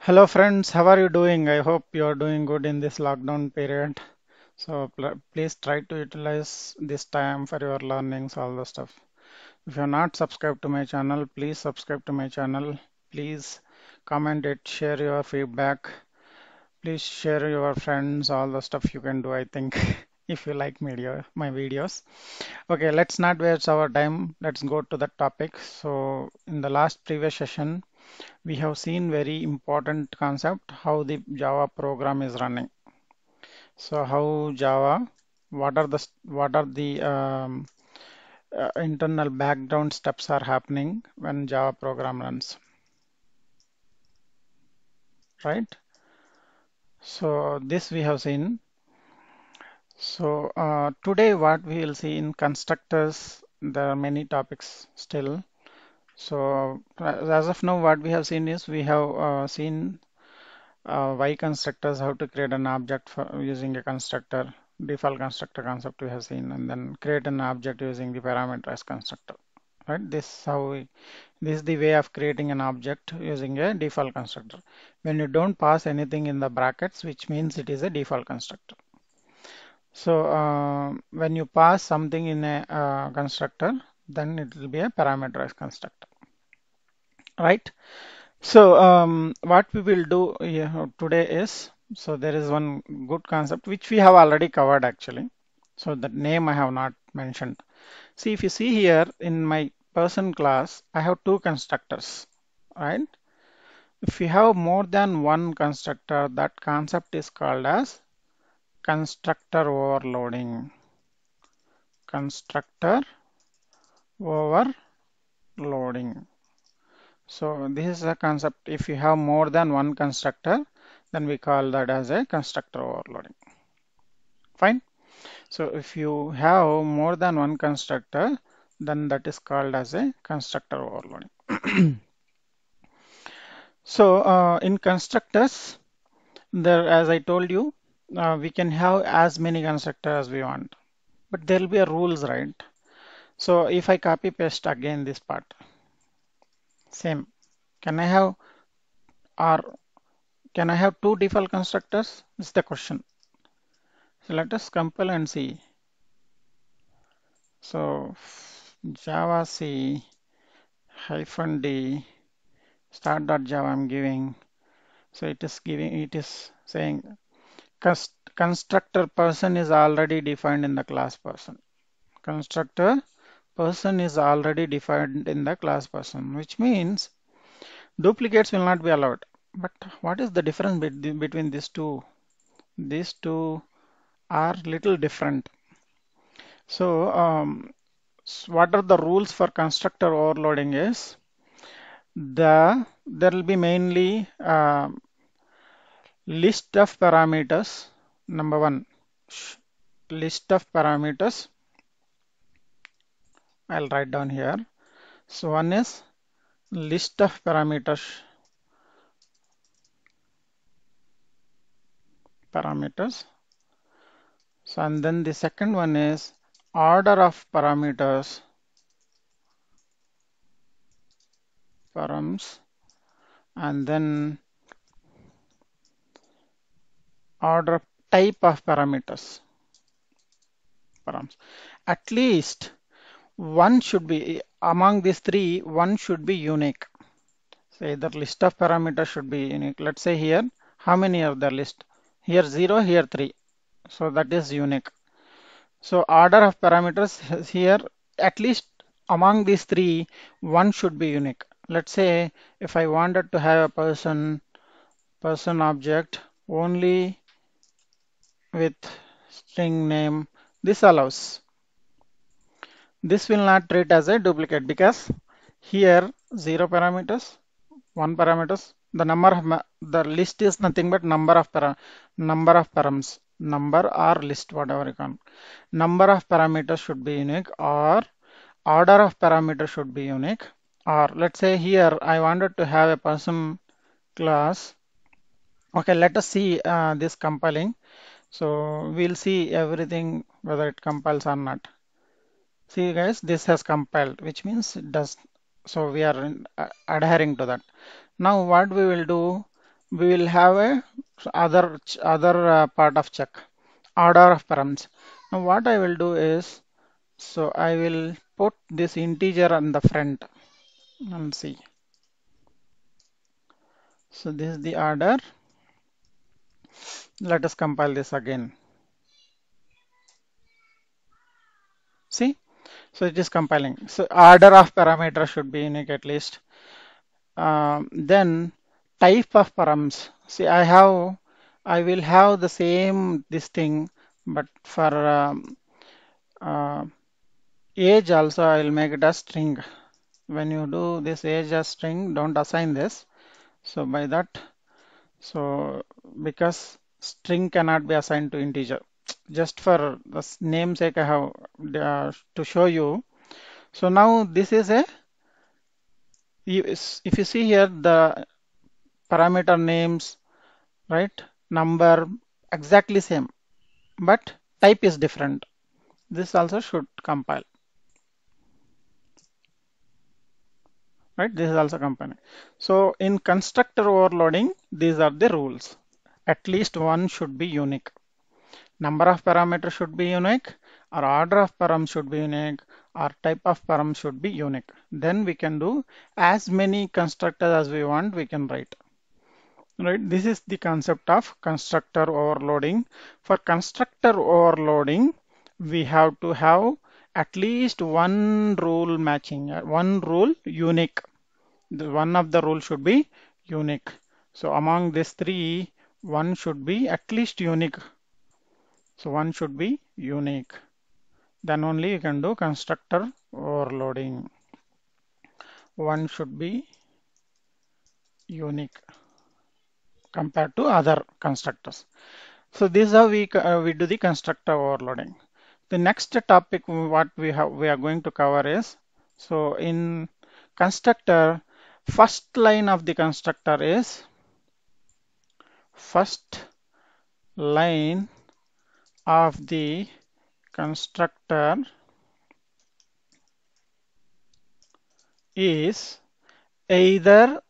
Hello friends, how are you doing? I hope you are doing good in this lockdown period. So please try to utilize this time for your learnings, all the stuff. If you're not subscribed to my channel, please subscribe to my channel. Please comment it, share your feedback. Please share your friends, all the stuff you can do, I think, if you like my videos. Okay, let's not waste our time. Let's go to the topic. So in the last previous session, we have seen very important concept how the Java program is running. So how Java, what are the internal background steps are happening when Java program runs, right? So this we have seen. So today what we will see in constructors, there are many topics still. So as of now, what we have seen is we have seen why constructors, how to create an object for using a constructor, default constructor concept we have seen, and then create an object using the parameterized constructor, right? This is the way of creating an object using a default constructor. When you don't pass anything in the brackets, which means it is a default constructor. So when you pass something in a constructor, then it will be a parameterized constructor, right? So what we will do today is, so there is one good concept which we have already covered actually. So that name I have not mentioned. See, if you see here in my person class, I have two constructors, right? If you have more than one constructor, that concept is called as constructor overloading. Constructor overloading. So this is a concept. If you have more than one constructor, then we call that as a constructor overloading. Fine. So if you have more than one constructor, then that is called as a constructor overloading. So in constructors, there, as I told you, we can have as many constructors as we want, but there will be a rules, right? So if I copy paste again this part, same. Can I have or can I have two default constructors? Is the question. So let us compile and see. So Java C -d start.java I'm giving. So it is saying constructor person is already defined in the class person. Constructor person is already defined in the class person, which means duplicates will not be allowed. But what is the difference between these two? These two are little different. So what are the rules for constructor overloading is there will be mainly list of parameters. Number one, list of parameters. I'll write down here. So one is list of parameters. So and then the second one is order of parameters. Params, and then order of type of parameters. Params. At least one should be among these three, one should be unique. So either list of parameters should be unique. Let's say here, how many are the list? Here 0, here 3. So that is unique. So order of parameters is here, at least among these three, one should be unique. Let's say if I wanted to have a person object only with string name, this allows. This will not treat as a duplicate because here 0 parameters, 1 parameters, the number of the list is nothing but number of params, number or list, whatever you can. Number of parameters should be unique, or order of parameters should be unique. Or let's say here I wanted to have a person class. Okay, let us see this compiling. So we'll see everything whether it compiles or not. See guys, this has compiled, which means it does. So we are adhering to that. Now what we will do, we will have a other part of check, order of params. Now what I will do is, so I will put this integer on the front and see. So this is the order. Let us compile this again. See, so it is compiling. So order of parameter should be unique at least. Then type of params. See, I will have the same this thing, but for uh, age also I will make it a string. When you do this age as string, don't assign this. So by that, so because string cannot be assigned to integer. Just for the namesake, I have to show you. So now this is a, if you see here, the parameter names, right? Number exactly same, but type is different. This also should compile, right? This is also compiling. So in constructor overloading, these are the rules. At least one should be unique. Number of parameters should be unique, or order of param should be unique, or type of param should be unique. Then we can do as many constructors as we want, we can write. Right, this is the concept of constructor overloading. For constructor overloading, we have to have at least one rule matching, one rule unique. One of the rules should be unique. So among these three, one should be at least unique. So one should be unique. Then only you can do constructor overloading. One should be unique compared to other constructors. So this is how we do the constructor overloading. The next topic what we are going to cover is, so in constructor, first line of the constructor is, first line of the constructor is either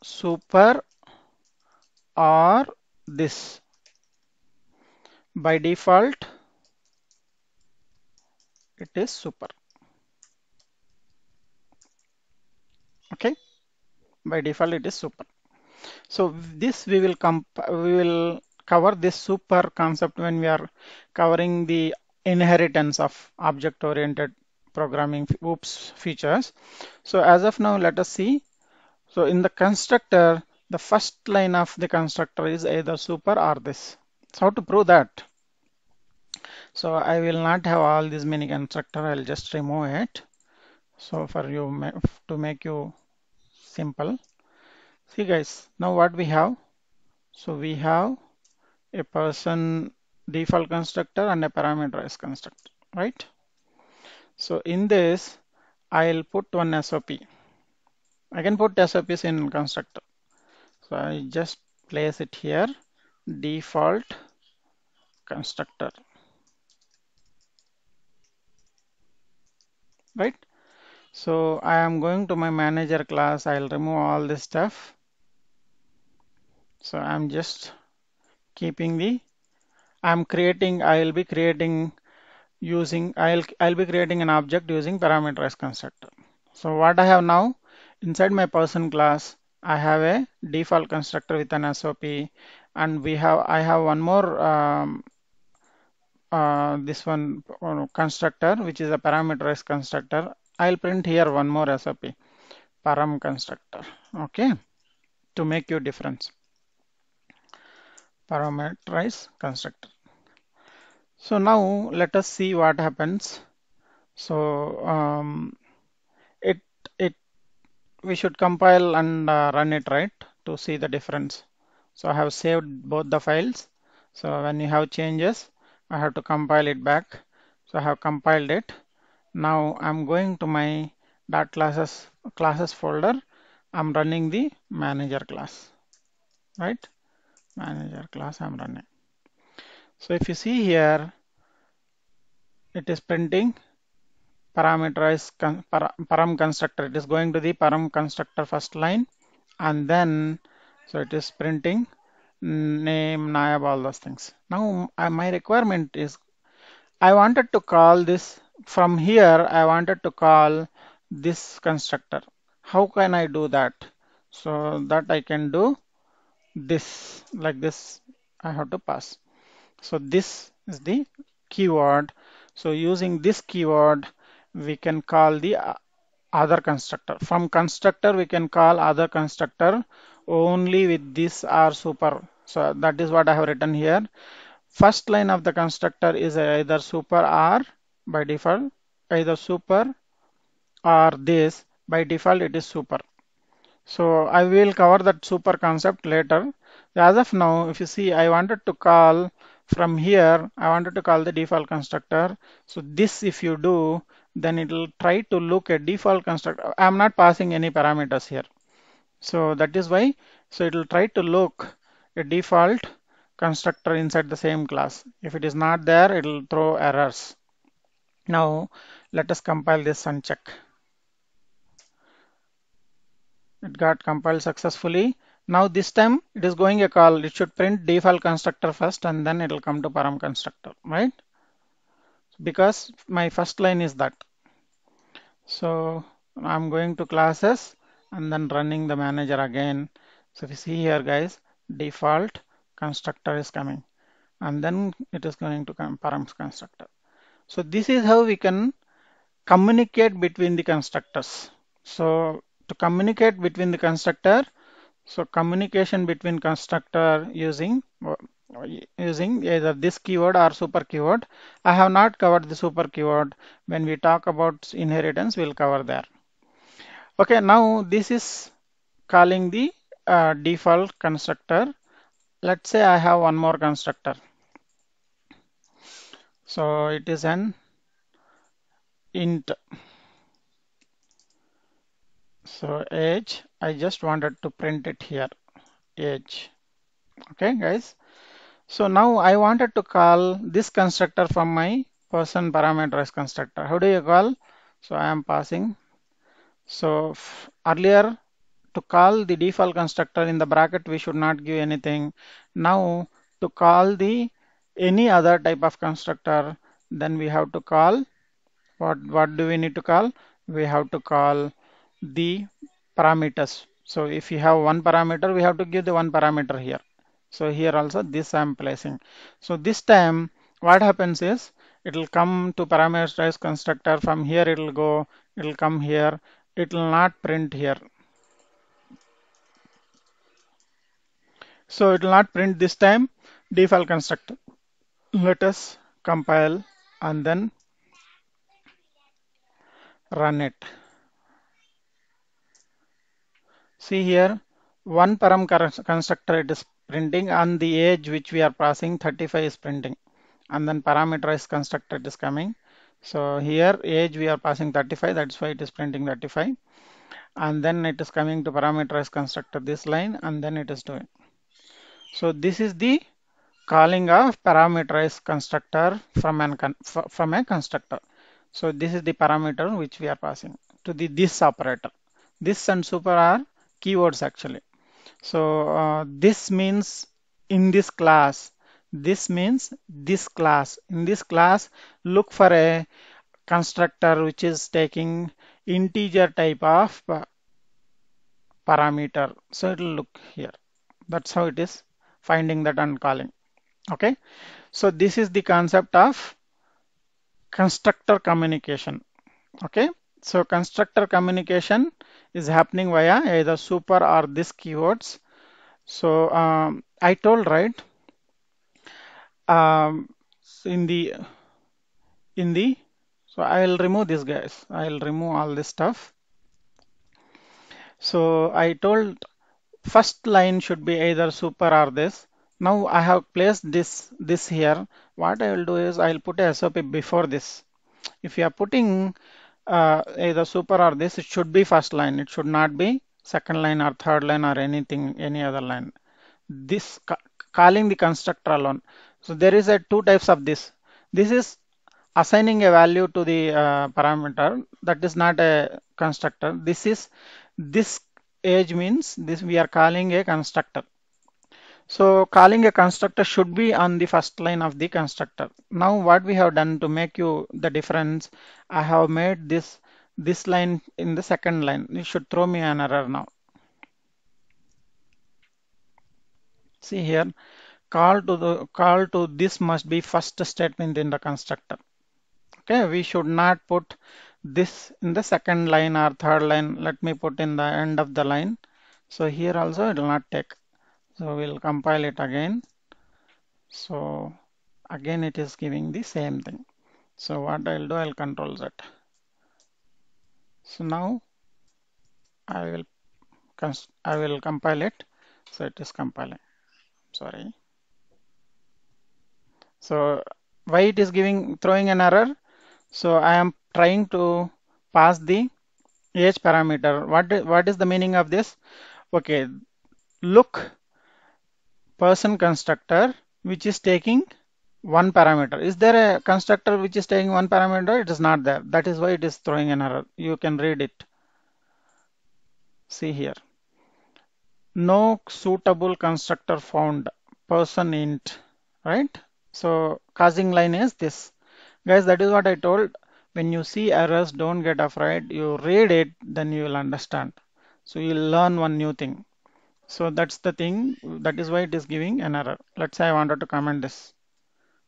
super or this. By default it is super. Okay, by default it is super. So this we will cover this super concept when we are covering the inheritance of object oriented programming features. So as of now, let us see. So in the constructor, the first line of the constructor is either super or this. So how to prove that? So I will not have all these many constructor, I'll just remove it. So for you, to make you simple. See guys, now what we have? So we have a person default constructor and a parameterized constructor, right? So in this, I'll put one SOP. I can put SOPs in constructor. So I just place it here, default constructor, right? So I am going to my manager class. I'll remove all this stuff. So I'm just keeping the, I'll be creating using, I'll be creating an object using parameterized constructor. So what I have now, inside my person class, I have a default constructor with an SOP, and I have one more this one constructor, which is a parameterized constructor. I'll print here one more SOP, param constructor. Okay, to make you difference. Parameterized constructor. So now let us see what happens. So it it we should compile and run it, right, to see the difference. So I have saved both the files. So when you have changes, I have to compile it back. So I have compiled it. Now I'm going to my classes folder. I'm running the manager class, right? Manager class I'm running. So if you see here, it is printing parameterized param constructor. It is going to the param constructor first line, and then So it is printing name, nayab, all those things. Now my requirement is I wanted to call this from here. I wanted to call this constructor. How can I do that? So that I can do this like this. I have to pass. So this is the keyword. So using this keyword, we can call the other constructor. From constructor, we can call other constructor only with this or super. So that is what I have written here. First line of the constructor is either super or by default, either super or this. By default, it is super. So I will cover that super concept later. As of now, if you see, I wanted to call from here, I wanted to call the default constructor. So this, if you do, then it will try to look at default constructor. I'm not passing any parameters here. So that is why, so it will try to look a default constructor inside the same class. If it is not there, it will throw errors. Now, let us compile this and check. It got compiled successfully. Now this time it is going a call. It should print default constructor first and then it will come to param constructor, right? Because my first line is that. So I'm going to classes and then running the manager again. So if you see here guys, default constructor is coming and then it is going to come param constructor. So this is how we can communicate between the constructors. So to communicate between the constructor, so communication between constructor using either this keyword or super keyword. I have not covered the super keyword. When we talk about inheritance, we'll cover there. Okay, now this is calling the default constructor. Let's say I have one more constructor. So it is an int. So age, I just wanted to print it here, age. Okay, guys. So now I wanted to call this constructor from my person parameterized constructor. How do you call? So I am passing. So earlier to call the default constructor in the bracket, we should not give anything. Now to call the any other type of constructor, then we have to call what do we need to call? We have to call the parameters. So if you have one parameter, we have to give the one parameter here. So here also this I am placing. So this time what happens is it will come to parameterized constructor. From here it will go, it will come here. It will not print here. So it will not print this time default constructor. Let us compile and then run it. See here, one param constructor it is printing and the age which we are passing 35 is printing. And then parameterized constructor it is coming. So here age we are passing 35, that's why it is printing 35. And then it is coming to parameterized constructor this line and then it is doing. So this is the calling of parameterized constructor from a constructor. So this is the parameter which we are passing to the this operator. This and super are keywords actually. So this means in this class, this means this class. In this class, look for a constructor which is taking integer type of parameter. So it will look here. That's how it is finding that and calling. Okay. So this is the concept of constructor communication. Okay. So constructor communication is happening via either super or this keywords. So I told right um, in the so I'll remove this guys. I'll remove all this stuff. So I told first line should be either super or this. Now I have placed this here. What I will do is I'll put a SOP before this. If you are putting either super or this, it should be first line. It should not be second line or third line or anything, any other line. This calling the constructor alone. So there is a two types of this. This is assigning a value to the parameter. That is not a constructor. This is this age means this we are calling a constructor. So calling a constructor should be on the first line of the constructor. Now what we have done to make you the difference, I have made this line in the second line. It should throw me an error now. See here, call to this must be first statement in the constructor. Okay, we should not put this in the second line or third line. Let me put in the end of the line. So here also it will not take. So we'll compile it again. So again it is giving the same thing. So what I'll do, I'll control Z. So now I will compile it. So it is compiling. Sorry. So why it is throwing an error? So I am trying to pass the age parameter. What is the meaning of this? Okay, look person constructor which is taking one parameter. Is there a constructor which is taking one parameter? It is not there. That is why it is throwing an error. You can read it. See here. No suitable constructor found. Person int. Right? So causing line is this. Guys, that is what I told. When you see errors, don't get afraid. You read it, then you will understand. So you'll learn one new thing. So that's the thing. That is why it is giving an error. Let's say I wanted to comment this.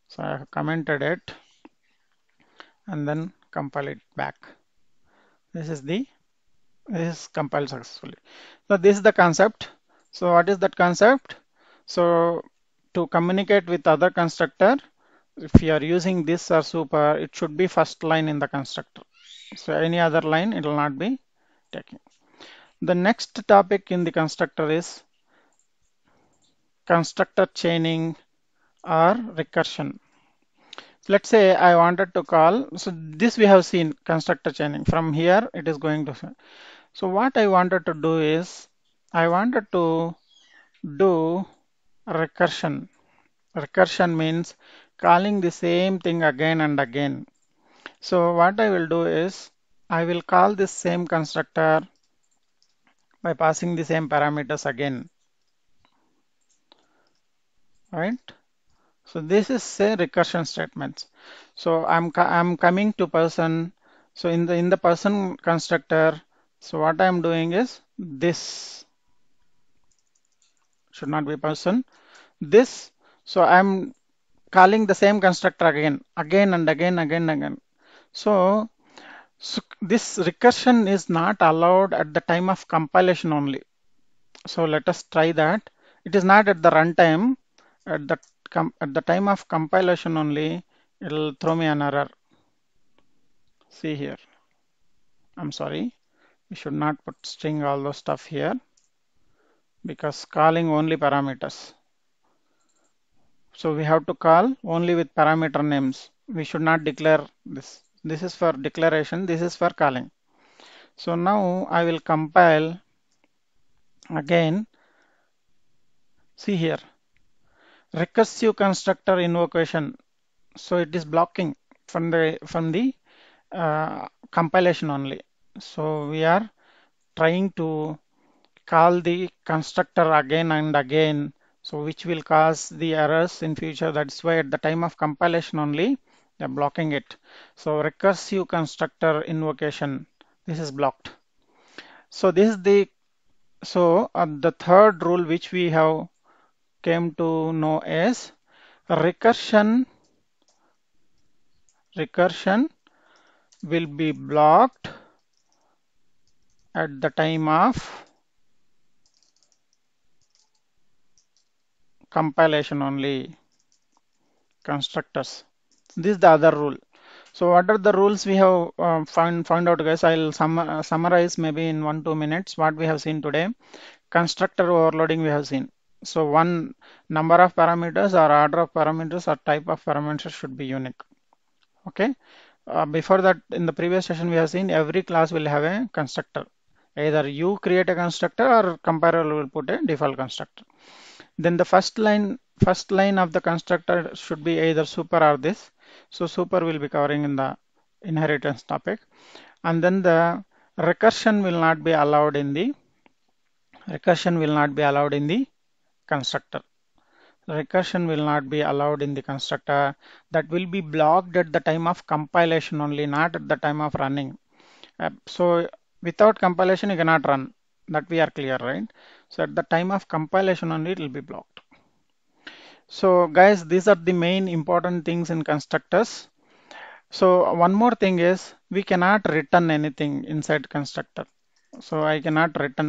So I have commented it and then compile it back. This is compiled successfully. So this is the concept. So what is that concept? So to communicate with other constructor, if you are using this or super, it should be first line in the constructor. So any other line, it will not be taking. The next topic in the constructor is constructor chaining or recursion. Let's say I wanted to call, so this we have seen constructor chaining. From here, it is going to. So what I wanted to do is, I wanted to do recursion. Recursion means calling the same thing again and again. So what I will do is, I will call this same constructor by passing the same parameters again. Right? So this is say recursion statements. So I'm coming to person. So in the person constructor, so what I'm doing is this should not be person. This, so I'm calling the same constructor again and again. So this recursion is not allowed at the time of compilation only. So let us try that. It is not at the runtime. At the time of compilation only, it will throw me an error. See here. I'm sorry. We should not put string all those stuff here because calling only parameters. So we have to call only with parameter names. We should not declare this. This is for declaration. This is for calling. So now I will compile again. See here. Recursive constructor invocation. So it is blocking from the compilation only. So we are trying to call the constructor again and again, so which will cause the errors in future. That's why at the time of compilation only they're blocking it. So recursive constructor invocation, this is blocked. So this is the third rule which we have came to know is recursion will be blocked at the time of compilation only. Constructors. This is the other rule. So what are the rules we have found out, guys? I'll summarize maybe in 1-2 minutes what we have seen today. Constructor overloading we have seen. So one number of parameters or order of parameters or type of parameters should be unique. Okay. Before that, in the previous session, we have seen every class will have a constructor. Either you create a constructor or compiler will put a default constructor. Then the first line of the constructor should be either super or this. So super will be covering in the inheritance topic. And then the recursion will not be allowed in the Recursion will not be allowed in the constructor. Recursion will not be allowed in the constructor. That will be blocked at the time of compilation only, not at the time of running. So without compilation, you cannot run. That we are clear, right? So at the time of compilation only, it will be blocked. So guys, these are the main important things in constructors. So one more thing is we cannot return anything inside constructor. So I cannot put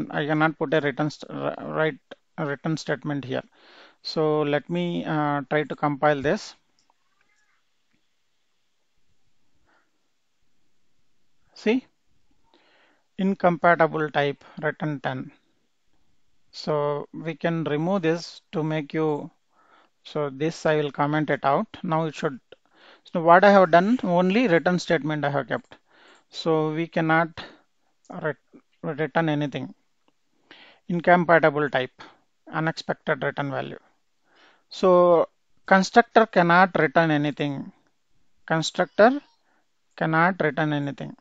a write a return statement here. So let me try to compile this. See, incompatible type return 10. So we can remove this to make you, so this I will comment it out. Now it should, so what I have done, only return statement I have kept. So we cannot ret return anything. Incompatible type, unexpected return value. So constructor cannot return anything. Constructor cannot return anything.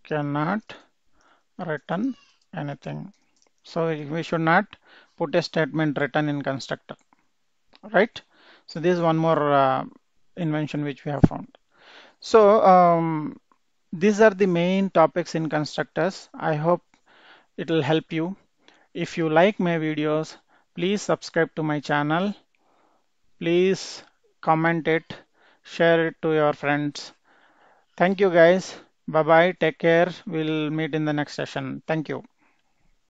Cannot return anything. So we should not put a statement return in constructor, right? So this is one more invention which we have found. So these are the main topics in constructors. I hope it will help you. If you like my videos, please subscribe to my channel. Please comment it, share it to your friends. Thank you guys. Bye bye. Take care. We'll meet in the next session. Thank you.